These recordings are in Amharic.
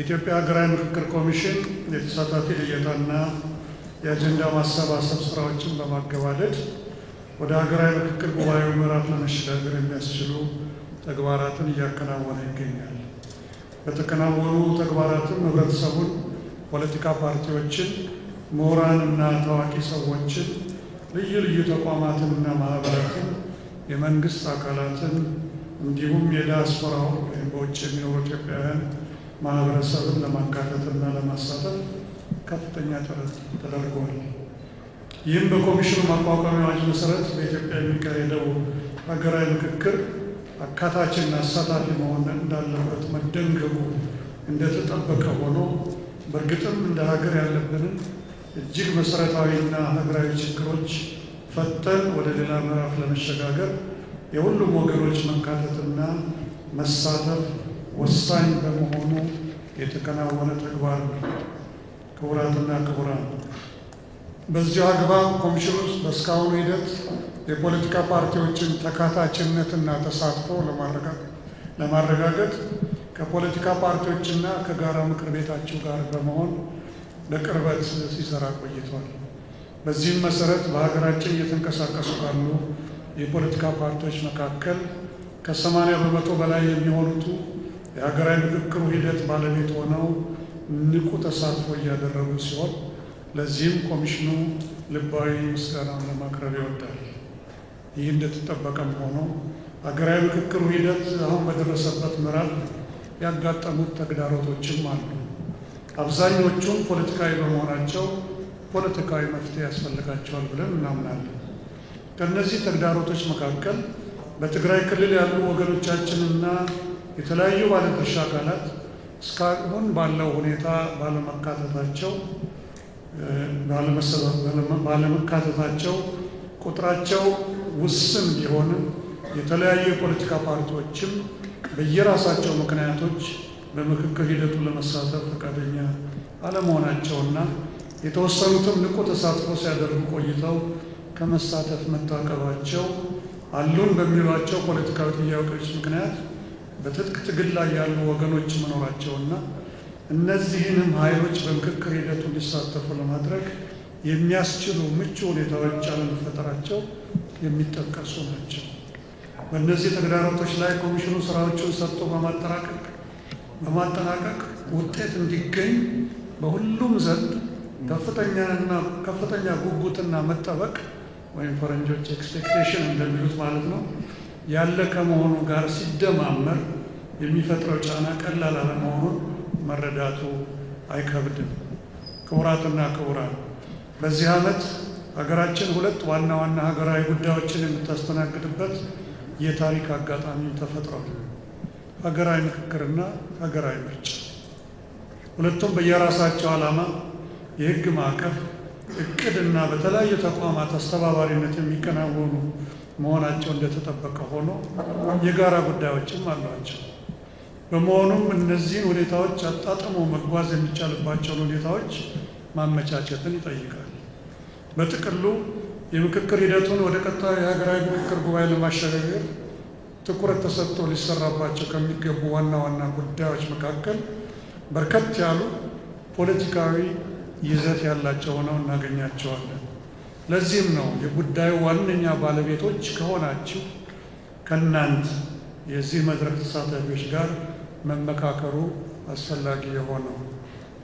የኢትዮጵያ ሀገራዊ ምክክር ኮሚሽን የተሳታፊ ልየታና የአጀንዳ ማሰባሰብ ስራዎችን በማገባደድ ወደ ሀገራዊ ምክክር ጉባኤው ምዕራፍ ለመሸጋገር የሚያስችሉ ተግባራትን እያከናወነ ይገኛል። በተከናወኑ ተግባራትም ህብረተሰቡን፣ ፖለቲካ ፓርቲዎችን፣ ምሁራንና ታዋቂ ሰዎችን፣ ልዩ ልዩ ተቋማትንና ማህበራትን፣ የመንግስት አካላትን እንዲሁም የዲያስፖራው ወይም በውጭ የሚኖሩ ኢትዮጵያውያን ማህበረሰብን ለማካተትና ለማሳተፍ ከፍተኛ ጥረት ተደርጓል። ይህም በኮሚሽኑ ማቋቋሚያ አዋጅ መሰረት በኢትዮጵያ የሚካሄደው ሀገራዊ ምክክር አካታችና አሳታፊ መሆን እንዳለበት መደንገጉ እንደተጠበቀ ሆኖ በእርግጥም እንደ ሀገር ያለብንን እጅግ መሰረታዊና ሀገራዊ ችግሮች ፈተን ወደ ሌላ ምዕራፍ ለመሸጋገር የሁሉም ወገኖች መካተትና መሳተፍ ወሳኝ በመሆኑ የተከናወነ ተግባር ነው። ክቡራትና ክቡራን፣ በዚሁ አግባብ ኮሚሽኑ በእስካሁኑ ሂደት የፖለቲካ ፓርቲዎችን ተካታችነትና ተሳትፎ ለማረጋገጥ ከፖለቲካ ፓርቲዎችና ከጋራ ምክር ቤታቸው ጋር በመሆን በቅርበት ሲሰራ ቆይቷል። በዚህም መሰረት በሀገራችን እየተንቀሳቀሱ ካሉ የፖለቲካ ፓርቲዎች መካከል ከ80 በመቶ በላይ የሚሆኑት የሀገራዊ ምክክሩ ሂደት ባለቤት ሆነው ንቁ ተሳትፎ እያደረጉ ሲሆን ለዚህም ኮሚሽኑ ልባዊ ምስጋናውን ለማቅረብ ይወዳል። ይህ እንደተጠበቀም ሆኖ ሀገራዊ ምክክሩ ሂደት አሁን በደረሰበት ምዕራፍ ያጋጠሙት ተግዳሮቶችም አሉ። አብዛኞቹም ፖለቲካዊ በመሆናቸው ፖለቲካዊ መፍትሄ ያስፈልጋቸዋል ብለን እናምናለን። ከእነዚህ ተግዳሮቶች መካከል በትግራይ ክልል ያሉ ወገኖቻችንና የተለያዩ ባለድርሻ አካላት እስካሁን ባለው ሁኔታ ባለመካተታቸው ቁጥራቸው ውስን ቢሆንም የተለያዩ የፖለቲካ ፓርቲዎችም በየራሳቸው ምክንያቶች በምክክር ሂደቱ ለመሳተፍ ፈቃደኛ አለመሆናቸውና የተወሰኑትም ንቁ ተሳትፎ ሲያደርጉ ቆይተው ከመሳተፍ መታቀባቸው አሉን በሚሏቸው ፖለቲካዊ ጥያቄዎች ምክንያት በትጥቅ ትግል ላይ ያሉ ወገኖች መኖራቸውና እነዚህንም ኃይሎች በምክክር ሂደቱ እንዲሳተፉ ለማድረግ የሚያስችሉ ምቹ ሁኔታዎች አለመፈጠራቸው የሚጠቀሱ ናቸው። በእነዚህ ተግዳሮቶች ላይ ኮሚሽኑ ስራዎቹን ሰርቶ በማጠናቀቅ ውጤት እንዲገኝ በሁሉም ዘንድ ከፍተኛ ጉጉትና መጠበቅ ወይም ፈረንጆች ኤክስፔክቴሽን እንደሚሉት ማለት ነው ያለ ከመሆኑ ጋር ሲደማመር የሚፈጥረው ጫና ቀላል አለመሆኑን መረዳቱ አይከብድም። ክቡራትና ክቡራን፣ በዚህ ዓመት ሀገራችን ሁለት ዋና ዋና ሀገራዊ ጉዳዮችን የምታስተናግድበት የታሪክ አጋጣሚ ተፈጥሯል። ሀገራዊ ምክክርና ሀገራዊ ምርጫ። ሁለቱም በየራሳቸው ዓላማ፣ የህግ ማዕቀፍ፣ እቅድና በተለያዩ ተቋማት አስተባባሪነት የሚከናወኑ መሆናቸው እንደተጠበቀ ሆኖ የጋራ ጉዳዮችም አሏቸው። በመሆኑም እነዚህን ሁኔታዎች አጣጥሞ መጓዝ የሚቻልባቸውን ሁኔታዎች ማመቻቸትን ይጠይቃል። በጥቅሉ የምክክር ሂደቱን ወደ ቀጣዩ የሀገራዊ ምክክር ጉባኤ ለማሸጋገር ትኩረት ተሰጥቶ ሊሰራባቸው ከሚገቡ ዋና ዋና ጉዳዮች መካከል በርከት ያሉ ፖለቲካዊ ይዘት ያላቸው ሆነው እናገኛቸዋለን። ለዚህም ነው የጉዳዩ ዋነኛ ባለቤቶች ከሆናችሁ ከእናንት የዚህ መድረክ ተሳታፊዎች ጋር መመካከሩ አስፈላጊ የሆነው።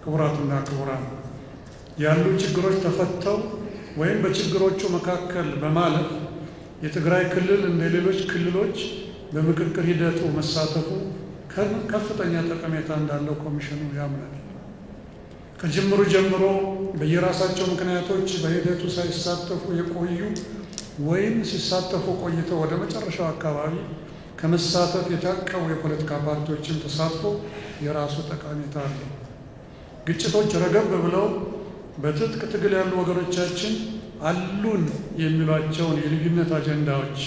ክቡራትና ክቡራን፣ ያሉ ችግሮች ተፈተው ወይም በችግሮቹ መካከል በማለፍ የትግራይ ክልል እንደ ሌሎች ክልሎች በምክክር ሂደቱ መሳተፉ ከፍተኛ ጠቀሜታ እንዳለው ኮሚሽኑ ያምናል። ከጅምሩ ጀምሮ በየራሳቸው ምክንያቶች በሂደቱ ሳይሳተፉ የቆዩ ወይም ሲሳተፉ ቆይተው ወደ መጨረሻው አካባቢ ከመሳተፍ የታቀቡ የፖለቲካ ፓርቲዎችን ተሳትፎ የራሱ ጠቀሜታ አለው። ግጭቶች ረገብ ብለው በትጥቅ ትግል ያሉ ወገኖቻችን አሉን የሚሏቸውን የልዩነት አጀንዳዎች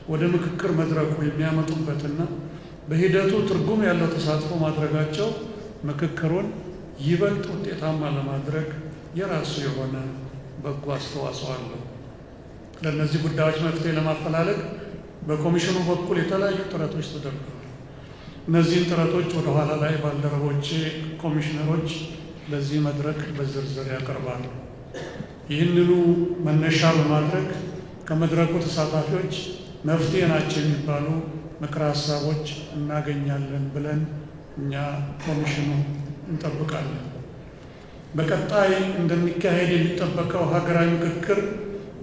ወደ ምክክር መድረኩ የሚያመጡበትና በሂደቱ ትርጉም ያለው ተሳትፎ ማድረጋቸው ምክክሩን ይበልጥ ውጤታማ ለማድረግ የራሱ የሆነ በጎ አስተዋጽኦ አለው። ለእነዚህ ጉዳዮች መፍትሄ ለማፈላለግ በኮሚሽኑ በኩል የተለያዩ ጥረቶች ተደርገዋል። እነዚህን ጥረቶች ወደ ኋላ ላይ ባልደረቦቼ ኮሚሽነሮች ለዚህ መድረክ በዝርዝር ያቀርባሉ። ይህንኑ መነሻ በማድረግ ከመድረኩ ተሳታፊዎች መፍትሄ ናቸው የሚባሉ ምክረ ሀሳቦች እናገኛለን ብለን እኛ ኮሚሽኑ እንጠብቃለን። በቀጣይ እንደሚካሄድ የሚጠበቀው ሀገራዊ ምክክር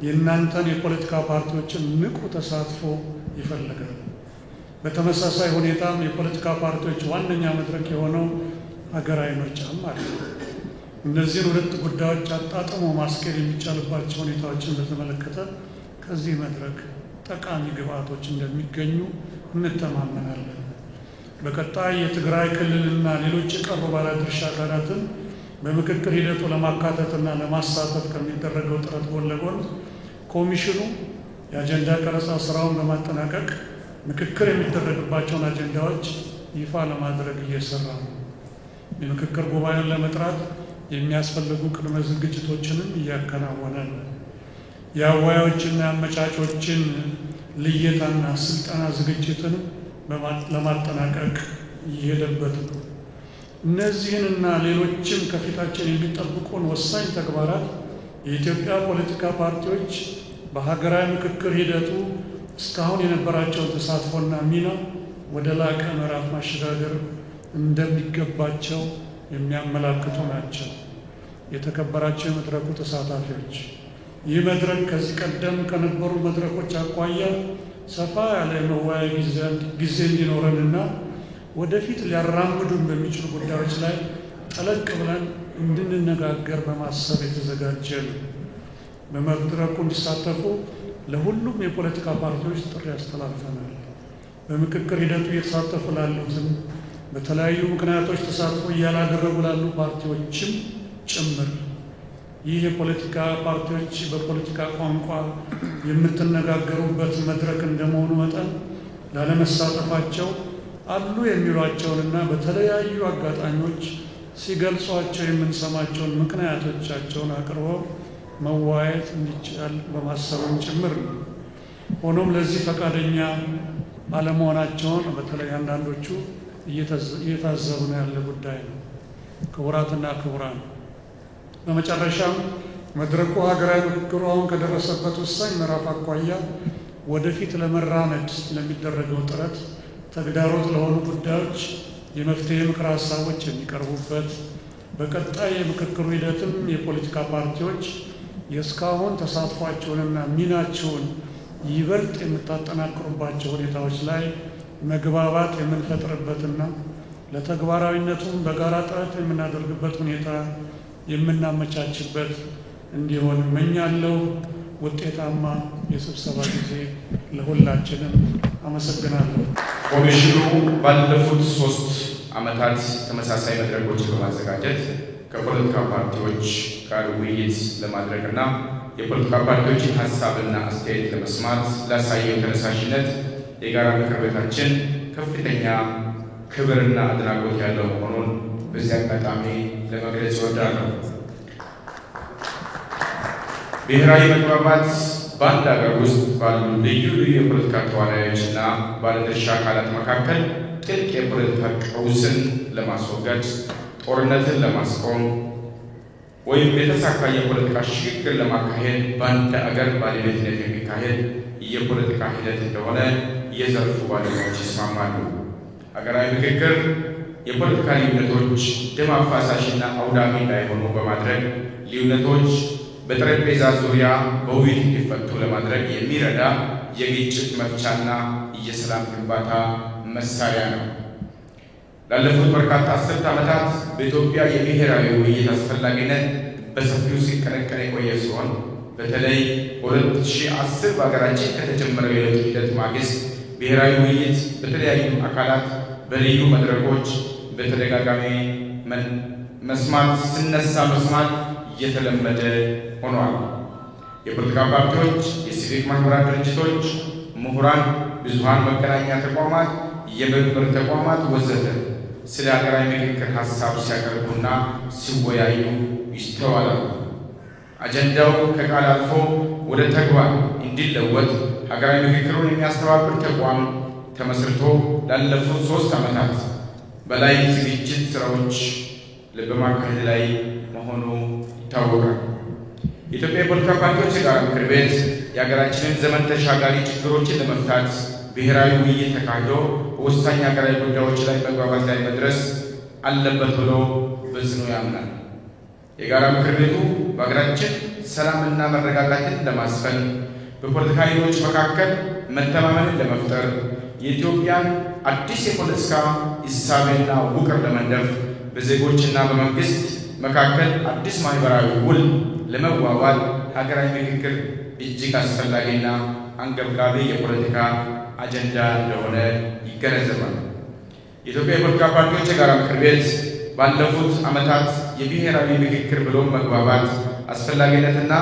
የእናንተን የፖለቲካ ፓርቲዎችን ንቁ ተሳትፎ ይፈልጋል። በተመሳሳይ ሁኔታም የፖለቲካ ፓርቲዎች ዋነኛ መድረክ የሆነው ሀገራዊ ምርጫም ማለት ነው። እነዚህን ሁለት ጉዳዮች አጣጥሞ ማስኬድ የሚቻልባቸው ሁኔታዎችን በተመለከተ ከዚህ መድረክ ጠቃሚ ግብዓቶች እንደሚገኙ እንተማመናለን። በቀጣይ የትግራይ ክልልና ሌሎች የቀሩ ባለድርሻ አካላትን በምክክር ሂደቱ ለማካተትና ለማሳተፍ ከሚደረገው ጥረት ጎን ለጎን ኮሚሽኑ የአጀንዳ ቀረጻ ስራውን በማጠናቀቅ ምክክር የሚደረግባቸውን አጀንዳዎች ይፋ ለማድረግ እየሰራ ነው። የምክክር ጉባኤውን ለመጥራት የሚያስፈልጉ ቅድመ ዝግጅቶችንም እያከናወነ ነው። የአወያዮችና አመቻቾችን ልየታና ስልጠና ዝግጅትን ለማጠናቀቅ እየሄደበት ነው። እነዚህንና ሌሎችም ከፊታችን የሚጠብቁን ወሳኝ ተግባራት የኢትዮጵያ ፖለቲካ ፓርቲዎች በሀገራዊ ምክክር ሂደቱ እስካሁን የነበራቸውን ተሳትፎና ሚና ወደ ላቀ ምዕራፍ ማሸጋገር እንደሚገባቸው የሚያመላክቱ ናቸው። የተከበራቸው የመድረኩ ተሳታፊዎች፣ ይህ መድረክ ከዚህ ቀደም ከነበሩ መድረኮች አኳያ ሰፋ ያለ የመወያያ ጊዜ እንዲኖረንና ወደፊት ሊያራምዱን በሚችሉ ጉዳዮች ላይ ጠለቅ ብለን እንድንነጋገር በማሰብ የተዘጋጀ ነው። በመድረኩ እንዲሳተፉ ለሁሉም የፖለቲካ ፓርቲዎች ጥሪ ያስተላልፈናል። በምክክር ሂደቱ እየተሳተፉ ላሉትም በተለያዩ ምክንያቶች ተሳትፎ እያላደረጉ ላሉ ፓርቲዎችም ጭምር ይህ የፖለቲካ ፓርቲዎች በፖለቲካ ቋንቋ የምትነጋገሩበት መድረክ እንደመሆኑ መጠን ላለመሳተፋቸው አሉ የሚሏቸውንና በተለያዩ አጋጣሚዎች ሲገልጿቸው የምንሰማቸውን ምክንያቶቻቸውን አቅርበው መወያየት እንዲቻል በማሰብም ጭምር ነው። ሆኖም ለዚህ ፈቃደኛ አለመሆናቸውን በተለይ አንዳንዶቹ እየታዘቡ ነው ያለ ጉዳይ ነው። ክቡራትና ክቡራን፣ በመጨረሻም መድረኩ ሀገራዊ ምክክሩ አሁን ከደረሰበት ወሳኝ ምዕራፍ አኳያ ወደፊት ለመራመድ ለሚደረገው ጥረት ተግዳሮት ለሆኑ ጉዳዮች የመፍትሄ ምክረ ሀሳቦች የሚቀርቡበት፣ በቀጣይ የምክክሩ ሂደትም የፖለቲካ ፓርቲዎች የእስካሁን ተሳትፏቸውንና ሚናቸውን ይበልጥ የምታጠናክሩባቸው ሁኔታዎች ላይ መግባባት የምንፈጥርበትና ለተግባራዊነቱም በጋራ ጥረት የምናደርግበት ሁኔታ የምናመቻችበት እንዲሆን እመኛለሁ። ውጤታማ የስብሰባ ጊዜ ለሁላችንም። አመሰግናለሁ። ኮሚሽኑ ባለፉት 3 ዓመታት ተመሳሳይ መድረኮችን በማዘጋጀት ከፖለቲካ ፓርቲዎች ጋር ውይይት ለማድረግና የፖለቲካ ፓርቲዎችን ሀሳብና አስተያየት ለመስማት ላሳየው ተነሳሽነት የጋራ ምክር ቤታችን ከፍተኛ ክብርና አድናቆት ያለው መሆኑን በዚህ አጋጣሚ ለመግለጽ እወዳለሁ። ብሔራዊ መግባባት በአንድ ሀገር ውስጥ ባሉ ልዩ ልዩ የፖለቲካ ተዋናዮችና ባለድርሻ አካላት መካከል ጥልቅ የፖለቲካ ቀውስን ለማስወገድ፣ ጦርነትን ለማስቆም ወይም የተሳካ የፖለቲካ ሽግግር ለማካሄድ በአንድ ሀገር ባለቤትነት የሚካሄድ የፖለቲካ ሂደት እንደሆነ የዘርፉ ባለሙያዎች ይስማማሉ። ሀገራዊ ምክክር የፖለቲካ ልዩነቶች ደም አፋሳሽና አውዳሚ እንዳይሆኑ በማድረግ ልዩነቶች በጠረጴዛ ዙሪያ በውይይት እንዲፈቱ ለማድረግ የሚረዳ የግጭት መፍቻና የሰላም ግንባታ መሳሪያ ነው። ላለፉት በርካታ 10 ዓመታት በኢትዮጵያ የብሔራዊ ውይይት አስፈላጊነት በሰፊው ሲቀነቀን የቆየ ሲሆን በተለይ በ2010 በሀገራችን ከተጀመረው የለውጥ ሂደት ማግስት ብሔራዊ ውይይት በተለያዩ አካላት በልዩ መድረኮች በተደጋጋሚ መስማት እየተለመደ ሆኗል። የፖለቲካ ፓርቲዎች፣ የሲቪክ ማህበራት ድርጅቶች፣ ምሁራን፣ ብዙሃን መገናኛ ተቋማት፣ የምርምር ተቋማት ወዘተ ስለ ሀገራዊ ምክክር ሀሳብ ሲያቀርቡና ሲወያዩ ይስተዋላሉ። አጀንዳው ከቃል አልፎ ወደ ተግባር እንዲለወጥ ሀገራዊ ምክክሩን የሚያስተባብር ተቋም ተመስርቶ ላለፉት 3 ዓመታት በላይ ዝግጅት ስራዎች በማካሄድ ላይ መሆኑ ይታወቃል። የኢትዮጵያ የፖለቲካ ፓርቲዎች የጋራ ምክር ቤት የሀገራችንን ዘመን ተሻጋሪ ችግሮችን ለመፍታት ብሔራዊ ውይይት ተካሂዶ በወሳኝ ሀገራዊ ጉዳዮች ላይ መግባባት ላይ መድረስ አለበት ብሎ በጽኑ ያምናል። የጋራ ምክር ቤቱ በሀገራችን ሰላምና መረጋጋትን ለማስፈን በፖለቲካ ኃይሎች መካከል መተማመንን ለመፍጠር የኢትዮጵያን አዲስ የፖለቲካ እሳቤና ውቅር ለመንደፍ በዜጎችና በመንግስት መካከል አዲስ ማህበራዊ ውል ለመዋዋል ሀገራዊ ምክክር እጅግ አስፈላጊና አንገብጋቢ የፖለቲካ አጀንዳ እንደሆነ ይገነዘባል። የኢትዮጵያ የፖለቲካ ፓርቲዎች የጋራ ምክር ቤት ባለፉት ዓመታት የብሔራዊ ምክክር ብሎ መግባባት አስፈላጊነትና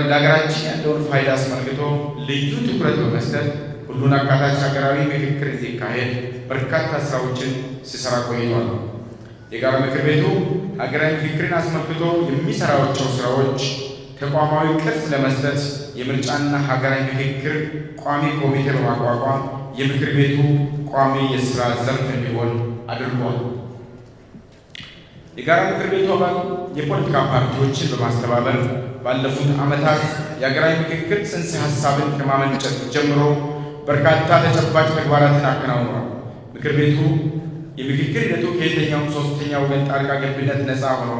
ለሀገራችን ያለውን ፋይዳ አስመልክቶ ልዩ ትኩረት በመስጠት ሁሉን አካታች ሀገራዊ ምክክር እንዲካሄድ በርካታ ስራዎችን ሲሰራ ቆይቷል። የጋራ ምክር ቤቱ ሀገራዊ ምክክርን አስመልክቶ የሚሰራቸው ስራዎች ተቋማዊ ቅርጽ ለመስጠት የምርጫና ሀገራዊ ምክክር ቋሚ ኮሚቴ በማቋቋም የምክር ቤቱ ቋሚ የስራ ዘርፍ እንዲሆን አድርጓል። የጋራ ምክር ቤቱ አባል የፖለቲካ ፓርቲዎችን በማስተባበር ባለፉት ዓመታት የሀገራዊ ምክክር ጽንሰ ሀሳብን ከማመንጨት ጀምሮ በርካታ ተጨባጭ ተግባራትን አከናውኗል። ምክር ቤቱ የምክክር ሂደቱ ከየትኛውም ሶስተኛ ወገን ጣልቃ ገብነት ነፃ ሆኖ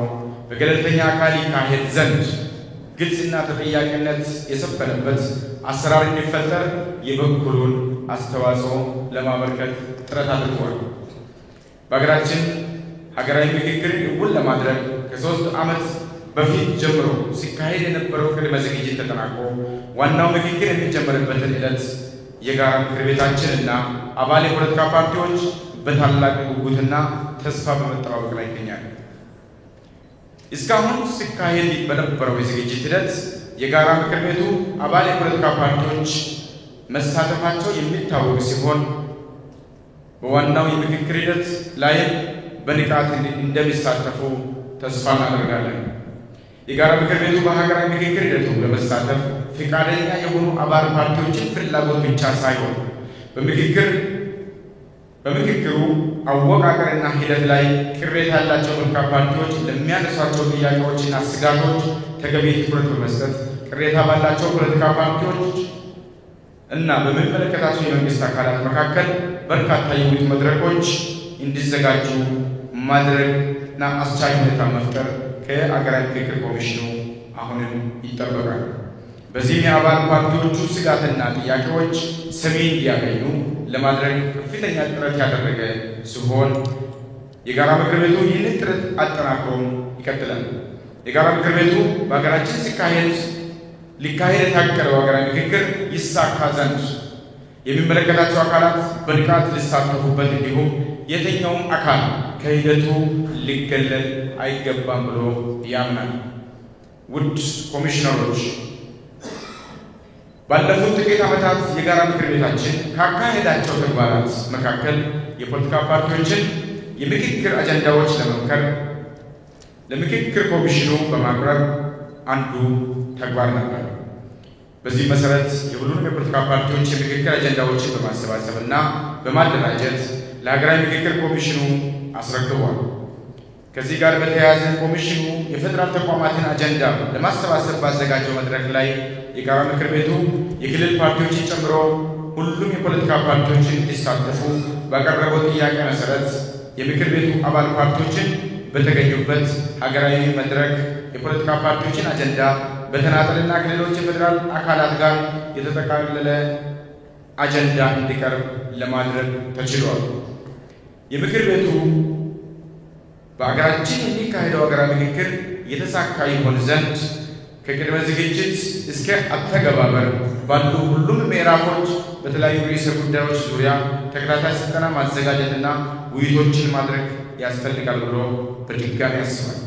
በገለልተኛ አካል ይካሄድ ዘንድ ግልጽና ተጠያቂነት የሰፈነበት አሰራር እንዲፈጠር የበኩሉን አስተዋጽኦ ለማበርከት ጥረት አድርጓል። በሀገራችን ሀገራዊ ምክክርን እውን ለማድረግ ከ3 ዓመት በፊት ጀምሮ ሲካሄድ የነበረው ቅድመ ዝግጅት ተጠናቆ ዋናው ምክክር የሚጀመርበትን ዕለት የጋራ ምክር ቤታችንና አባል የፖለቲካ ፓርቲዎች በታላቅ ጉጉትና ተስፋ በመጠባበቅ ላይ ይገኛሉ። እስካሁን ሲካሄድ በነበረው የዝግጅት ሂደት የጋራ ምክር ቤቱ አባል የፖለቲካ ፓርቲዎች መሳተፋቸው የሚታወቅ ሲሆን በዋናው የምክክር ሂደት ላይ በንቃት እንደሚሳተፉ ተስፋ እናደርጋለን። የጋራ ምክር ቤቱ በሀገራዊ ምክክር ሂደቱ ለመሳተፍ ፈቃደኛ የሆኑ አባል ፓርቲዎችን ፍላጎት ብቻ ሳይሆን በምክክሩ አወቃቀርና ሂደት ላይ ቅሬታ ያላቸው ፖለቲካ ፓርቲዎች ለሚያነሷቸው ጥያቄዎችና ስጋቶች ተገቢ ትኩረት በመስጠት ቅሬታ ባላቸው ፖለቲካ ፓርቲዎች እና በሚመለከታቸው የመንግስት አካላት መካከል በርካታ የውይይት መድረኮች እንዲዘጋጁ ማድረግና አስቻይ ሁኔታ መፍጠር ከሀገራዊ ምክክር ኮሚሽኑ አሁንም ይጠበቃል። በዚህም የአባል ፓርቲዎቹ ስጋትና ጥያቄዎች ሰሚ እንዲያገኙ ለማድረግ ከፍተኛ ጥረት ያደረገ ሲሆን የጋራ ምክር ቤቱ ይህንን ጥረት አጠናክሮ ይቀጥላል። የጋራ ምክር ቤቱ በሀገራችን ሊካሄድ የታቀደው ሀገራዊ ምክክር ይሳካ ዘንድ የሚመለከታቸው አካላት በንቃት ሊሳተፉበት እንዲሁም የትኛውም አካል ከሂደቱ ሊገለል አይገባም ብሎ ያምናል። ውድ ኮሚሽነሮች፣ ባለፉት ጥቂት ዓመታት የጋራ ምክር ቤታችን ካካሄዳቸው ተግባራት መካከል የፖለቲካ ፓርቲዎችን የምክክር አጀንዳዎች ለመምከር ለምክክር ኮሚሽኑ በማቅረብ አንዱ ተግባር ነበር። በዚህ መሰረት የሁሉንም የፖለቲካ ፓርቲዎች የምክክር አጀንዳዎችን በማሰባሰብና በማደራጀት ለሀገራዊ ምክክር ኮሚሽኑ አስረክቧል። ከዚህ ጋር በተያያዘ ኮሚሽኑ የፌደራል ተቋማትን አጀንዳ ለማሰባሰብ ባዘጋጀው መድረክ ላይ የጋራ ምክር ቤቱ የክልል ፓርቲዎችን ጨምሮ ሁሉም የፖለቲካ ፓርቲዎችን እንዲሳተፉ ባቀረበው ጥያቄ መሰረት የምክር ቤቱ አባል ፓርቲዎችን በተገኙበት ሀገራዊ መድረክ የፖለቲካ ፓርቲዎችን አጀንዳ በተናጠልና ከሌሎች የፌደራል አካላት ጋር የተጠቃለለ አጀንዳ እንዲቀርብ ለማድረግ ተችሏል። የምክር ቤቱ በአገራችን የሚካሄደው ሀገራዊ ምክክር የተሳካ ይሆን ዘንድ ከቅድመ ዝግጅት እስከ አተገባበር ባሉ ሁሉም ምዕራፎች በተለያዩ ርዕሰ ጉዳዮች ዙሪያ ተከታታይ ስልጠና ማዘጋጀትና ውይይቶችን ማድረግ ያስፈልጋል ብሎ በድጋሚ ያስባል።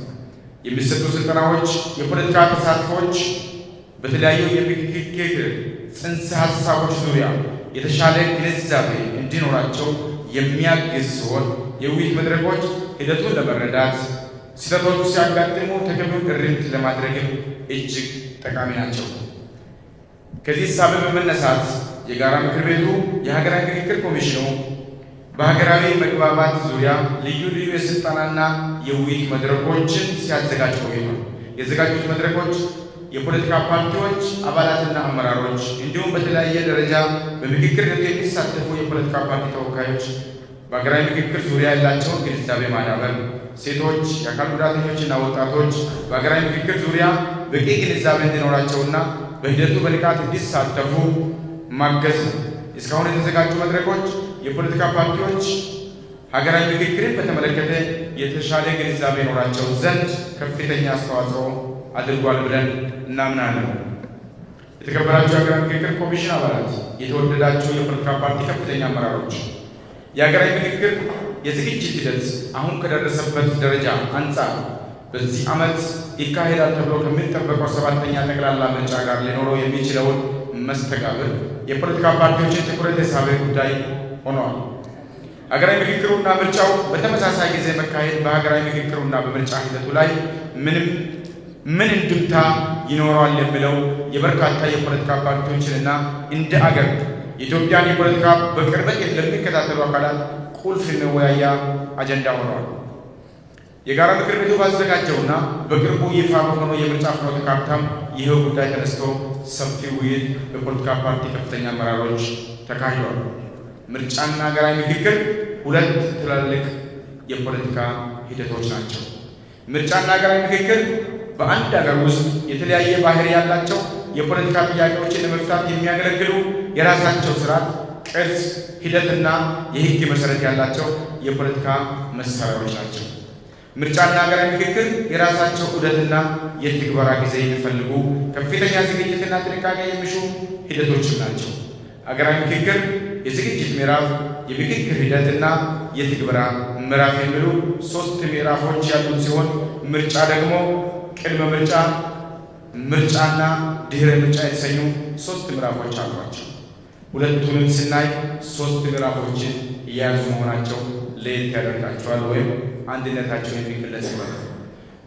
የሚሰጡ ስልጠናዎች የፖለቲካ ተሳትፎች በተለያዩ የምክክር ጽንሰ ሀሳቦች ዙሪያ የተሻለ ግንዛቤ እንዲኖራቸው የሚያግዝ ሲሆን የውይይት መድረኮች ሂደቱን ለመረዳት ስህተቶች ሲያጋጥሙ ተገቢውን እርምት ለማድረግም እጅግ ጠቃሚ ናቸው። ከዚህ ሳበብ በመነሳት የጋራ ምክር ቤቱ የሀገራዊ ምክክር ኮሚሽኑ በሀገራዊ መግባባት ዙሪያ ልዩ ልዩ የስልጠናና የውይይት መድረኮችን ሲያዘጋጅ ቆይቷል። የዘጋጁት መድረኮች የፖለቲካ ፓርቲዎች አባላትና አመራሮች እንዲሁም በተለያየ ደረጃ በምክክር የሚሳተፉ የፖለቲካ ፓርቲ ተወካዮች በሀገራዊ ምክክር ዙሪያ ያላቸውን ግንዛቤ ማዳበር፣ ሴቶች፣ የአካል ጉዳተኞችና ወጣቶች በሀገራዊ ምክክር ዙሪያ በቂ ግንዛቤ እንዲኖራቸውና በሂደቱ በንቃት እንዲሳተፉ ማገዝ ነው። እስካሁን የተዘጋጁ መድረኮች የፖለቲካ ፓርቲዎች ሀገራዊ ምክክርን በተመለከተ የተሻለ ግንዛቤ ይኖራቸው ዘንድ ከፍተኛ አስተዋጽኦ አድርጓል ብለን እናምናለን። የተከበራችሁ የሀገራዊ ምክክር ኮሚሽን አባላት፣ የተወደዳችሁ የፖለቲካ ፓርቲ ከፍተኛ አመራሮች፣ የሀገራዊ ምክክር የዝግጅት ሂደት አሁን ከደረሰበት ደረጃ አንጻር በዚህ ዓመት ይካሄዳል ተብሎ ከሚጠበቀው 7ኛ ጠቅላላ ምርጫ ጋር ሊኖረው የሚችለውን መስተጋብር የፖለቲካ ፓርቲዎችን ትኩረት የሳበ ጉዳይ ሆኗል። ሀገራዊ ምክክሩና ምርጫው በተመሳሳይ ጊዜ መካሄድ በሀገራዊ ምክክሩና በምርጫ ሂደቱ ላይ ምን እንድምታ ይኖረዋል የሚለው የበርካታ የፖለቲካ ፓርቲዎችንና እንደ አገር የኢትዮጵያን የፖለቲካ በቅርበት ለሚከታተሉ አካላት ቁልፍ መወያያ አጀንዳ ሆኗል። የጋራ ምክር ቤቱ ባዘጋጀውና በቅርቡ ይፋ በሆነው የምርጫ ፍኖተ ካርታም ይኸው ጉዳይ ተነስቶ ሰፊ ውይይት በፖለቲካ ፓርቲ ከፍተኛ አመራሮች ተካሂዷል። ምርጫና ሀገራዊ ምክክር ሁለት ትላልቅ የፖለቲካ ሂደቶች ናቸው። ምርጫና ሀገራዊ ምክክር በአንድ ሀገር ውስጥ የተለያየ ባህሪ ያላቸው የፖለቲካ ጥያቄዎችን ለመፍታት የሚያገለግሉ የራሳቸው ስርዓት፣ ቅርጽ፣ ሂደትና የህግ መሰረት ያላቸው የፖለቲካ መሳሪያዎች ናቸው። ምርጫና ሀገራዊ ምክክር የራሳቸው ዑደትና የትግበራ ጊዜ የሚፈልጉ ከፍተኛ ዝግጅትና ጥንቃቄ የሚሹ ሂደቶችም ናቸው። ሀገራዊ ምክክር የዝግጅት ምዕራፍ፣ የምክክር ሂደትና የትግበራ ምዕራፍ የሚሉ 3 ምዕራፎች ያሉት ሲሆን ምርጫ ደግሞ ቅድመ ምርጫ፣ ምርጫና ድህረ ምርጫ የተሰኙ 3 ምዕራፎች አሏቸው። ሁለቱንም ስናይ 3 ምዕራፎችን የያዙ መሆናቸው ለየት ያደርጋቸዋል ወይም አንድነታቸው የሚገለጽበት።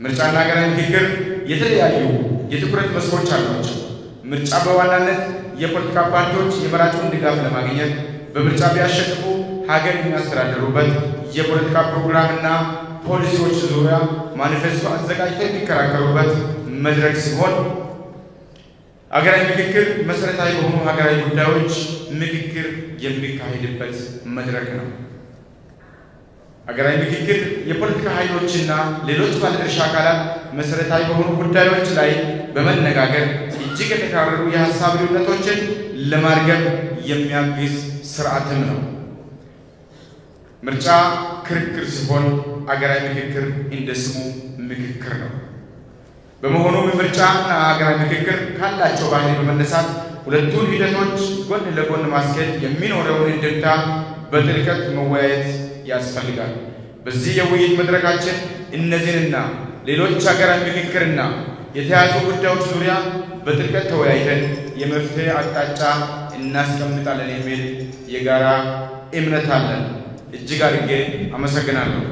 ምርጫና ሀገራዊ ምክክር የተለያዩ የትኩረት መስኮች አሏቸው። ምርጫ በዋናነት የፖለቲካ ፓርቲዎች የመራጩን ድጋፍ ለማግኘት በምርጫ ቢያሸንፉ ሀገር የሚያስተዳድሩበት የፖለቲካ ፕሮግራምና ፖሊሲዎች ዙሪያ ማኒፌስቶ አዘጋጅተው የሚከራከሩበት መድረክ ሲሆን ሀገራዊ ምክክር መሰረታዊ በሆኑ ሀገራዊ ጉዳዮች ምክክር የሚካሄድበት መድረክ ነው። ሀገራዊ ምክክር የፖለቲካ ኃይሎችና ሌሎች ባለድርሻ አካላት መሰረታዊ በሆኑ ጉዳዮች ላይ በመነጋገር እጅግ የተካረሩ የሀሳብ ልዩነቶችን ለማርገብ የሚያግዝ ስርዓትም ነው። ምርጫ ክርክር ሲሆን ሀገራዊ ምክክር እንደ ስሙ ምክክር ነው። በመሆኑም ምርጫና ሀገራዊ ምክክር ካላቸው ባህሪ በመነሳት ሁለቱን ሂደቶች ጎን ለጎን ማስኬድ የሚኖረውን እንድምታ በጥልቀት መወያየት ያስፈልጋል። በዚህ የውይይት መድረካችን እነዚህንና ሌሎች ሀገራዊ ምክክርና የተያዙ ጉዳዮች ዙሪያ በጥልቀት ተወያይተን የመፍትሄ አቅጣጫ እናስቀምጣለን የሚል የጋራ እምነት አለን። እጅግ አድርጌ አመሰግናለሁ።